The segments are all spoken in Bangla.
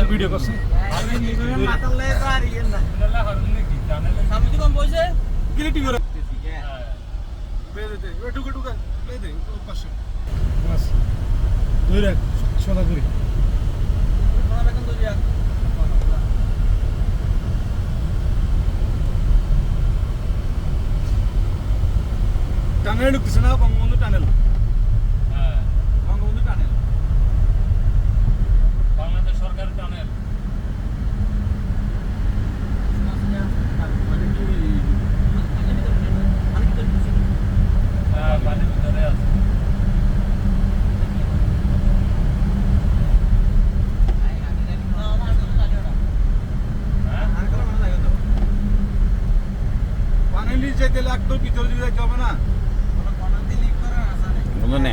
ভিডিও করছে টানেল ঢুকতেছে না বঙ্গবন্ধু টানেল বঙ্গবন্ধু টানেল বাংলাদেশ সরকারের টানেল পানির ভিতরে আছে পানি নিচে যেতে একদম ভিতরে দিকে যাইতে হবে না বুঝলেন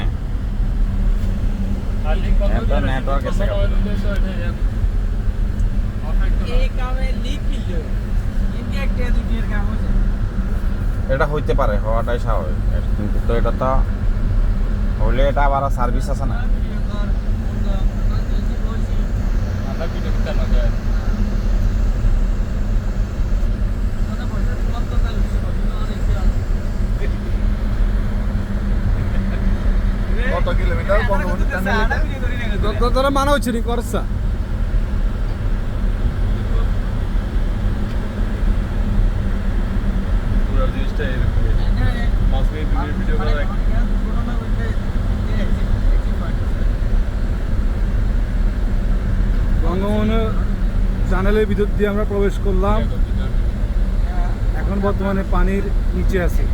নেটওয়ার্ক এসে এটা হইতে পারে হওয়াটাই স্বাভাবিক কিন্তু তো এটা তো হইলে এটা আবার সার্ভিস আছে না কত কিলোমিটার বঙ্গবন্ধু টানেল তোরা মানা হচ্ছে নি করছা পুরো জিনিসটা এরকম 5 মিনিট ভিডিও করা বঙ্গবন্ধু টানেলের ভিতর দিয়ে আমরা প্রবেশ করলাম এখন বর্তমানে পানির নিচে আছি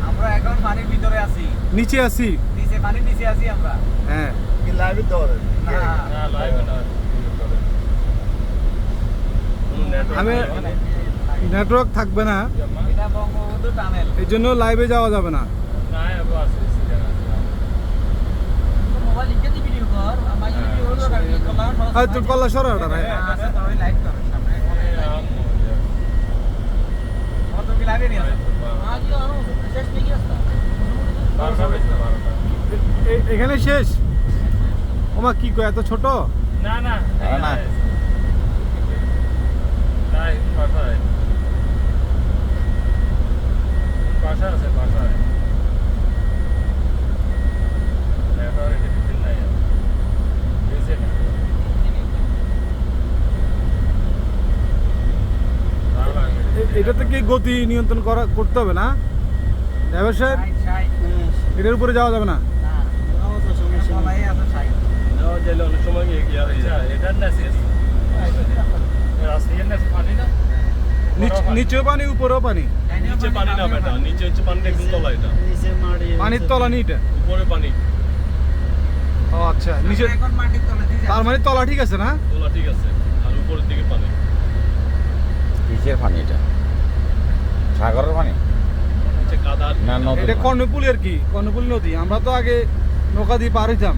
আমরা এখন পানির ভিতরে আছি নিচে আছি নিচে পানির নিচে আছি আমরা হ্যাঁ কি লাইভে দৌড়ে না লাইভে না আমি নেটওয়ার্ক থাকবে না এটা বঙ্গবন্ধু টানেল এই জন্য লাইভে যাওয়া যাবে না মোবাইল লিখে দি ভিডিও কর আমার ভিডিও হলো রাখি কল্যাণ আর তোর কল্লা সরা ওটা রায় আছে তো ওই লাইভ কর সামনে কত কি লাগে নি আছে আজ আরো শেষ নেই আসতা এখানে শেষ ওমা কি কয় এত ছোট না না না ভাষা আছে ভাষায় এটাতে কি গতি নিয়ন্ত্রণ করতে হবে না ড্রাইভার সাহেব সাই এটার উপরে যাওয়া যাবে না না সবাই আছে সাই যাওয়া যাইলে অনেক সময় গিয়ে এটার না শেষ রাস্তায় না পানি না নিচেও পানি উপরেও পানি নিচে পানি না বেটা নিচে হচ্ছে পানিটা একদম তলা এটা পানির তলা নি এটা উপরে পানি ও আচ্ছা নিচে এখন মাটির তলে দিয়ে তার মানে তলা ঠিক আছে না তলা ঠিক আছে আর উপরের দিকে পানি কিসের পানি এটা সাগরের পানি নিচে কাদা না নদী এটা কর্ণফুলি আর কি কর্ণফুলি নদী আমরা তো আগে নৌকা দিয়ে পার হইতাম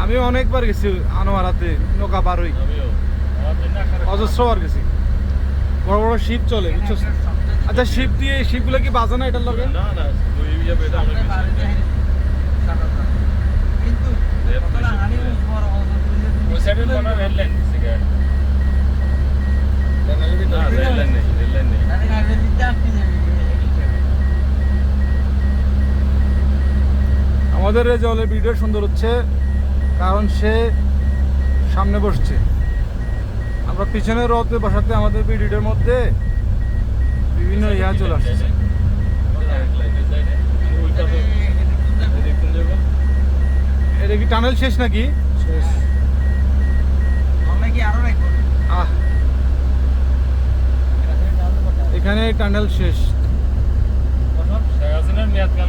আমি অনেকবার গেছি আনোয়ারাতে নৌকা পার হই আমিও অজস্রবার গেছি বড় বড় শিপ চলে বুঝছো আচ্ছা শিপ দিয়ে শিপগুলো কি বাজে না এটার লগে না না ওই ইয়া বেটা অনেক বেশি কিন্তু কতলা হানি বড় ওই সাইডে কোন রেল লাইন সিগারেট না রেল লাইন নেই আরে আগে দিতে আসতে যাবে আমাদের রেজাউলের ভিডিও সুন্দর হচ্ছে কারণ সে সামনে বসছে আমরা পিছনের রথে বসাতে আমাদের ভিডিওর মধ্যে বিভিন্ন ইয়া চলে আসছে এটা কি টানেল শেষ নাকি আমরা কি আরো রাখবো আহ এখানে টানেল শেষ শেখ হাসিনার মেয়াদ